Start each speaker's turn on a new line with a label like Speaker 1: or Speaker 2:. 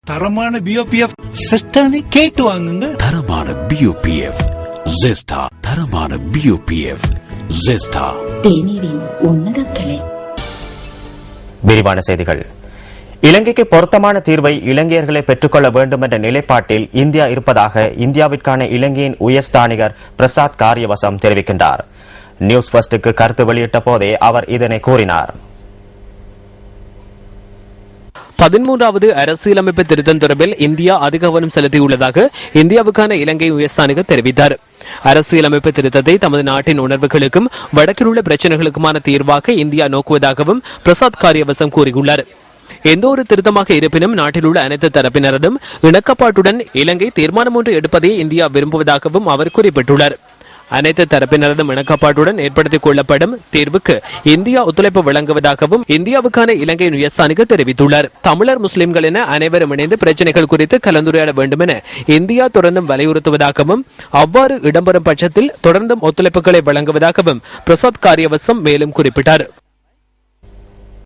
Speaker 1: தரமான பிஓபிஎஃப் சிஸ்டனை கேட்டு வாங்குங்க.
Speaker 2: தரமான பிஓபிஎஃப் ஜெஸ்டா. தரமான பிஓபிஎஃப் ஜெஸ்டா.
Speaker 3: தேநீரின் உன்னத கிளை.
Speaker 4: விரிவான செய்திகள். இலங்கைக்கு பொருத்தமான தீர்வை இலங்கையர்களை பெற்றுக்கொள்ள வேண்டும் என்ற நிலைப்பாட்டில் இந்தியா இருப்பதாக இந்தியாவிற்கான இலங்கையின் உயர்ஸ்தானிகர் பிரசாத் காரியவசம் தெரிவிக்கின்றார். நியூஸ் ஃபர்ஸ்டுக்கு கருத்து வெளியிட்ட போதே அவர் இதனை கூறினார்.
Speaker 5: 13வது அரசியலமைப்பு திருத்தம் தொடர்பில் இந்தியா அதிக கவனம் செலுத்தியுள்ளதாக இந்தியாவுக்கான இலங்கை உயர்ஸ்தானிகர் தெரிவித்தார். அரசியலமைப்பு திருத்தத்தை தமது நாட்டின் உணர்வுகளுக்கும் வடக்கில் உள்ள பிரச்சனைகளுக்குமான தீர்வாக இந்தியா நோக்குவதாகவும் பிரசாத் காரியவசம் கூறியுள்ளார். எந்த ஒரு திருத்தமாக இருப்பினும் நாட்டில் உள்ள அனைத்து தரப்பினரிடம் இணக்கப்பாட்டுடன் இலங்கை தீர்மானம் ஒன்று எடுப்பதை இந்தியா விரும்புவதாகவும் அவர் குறிப்பிட்டுள்ளார். அனைத்து தரப்பினரதும் இணக்கப்பாட்டுடன் ஏற்படுத்திக் கொள்ளப்படும் தீர்வுக்கு இந்தியா ஒத்துழைப்பு வழங்குவதாகவும் இந்தியாவுக்கான இலங்கையின் உயர்ஸ்தானிகர் தெரிவித்துள்ளார். தமிழர் முஸ்லிம்கள் என அனைவரும் இணைந்து பிரச்சனைகள் குறித்து கலந்துரையாட வேண்டும் என இந்தியா தொடர்ந்தும் வலியுறுத்துவதாகவும் அவ்வாறு இடம்பெறும் பட்சத்தில் தொடர்ந்தும் ஒத்துழைப்புகளை வழங்குவதாகவும் பிரசாத் காரியவசம் மேலும் குறிப்பிட்டார்.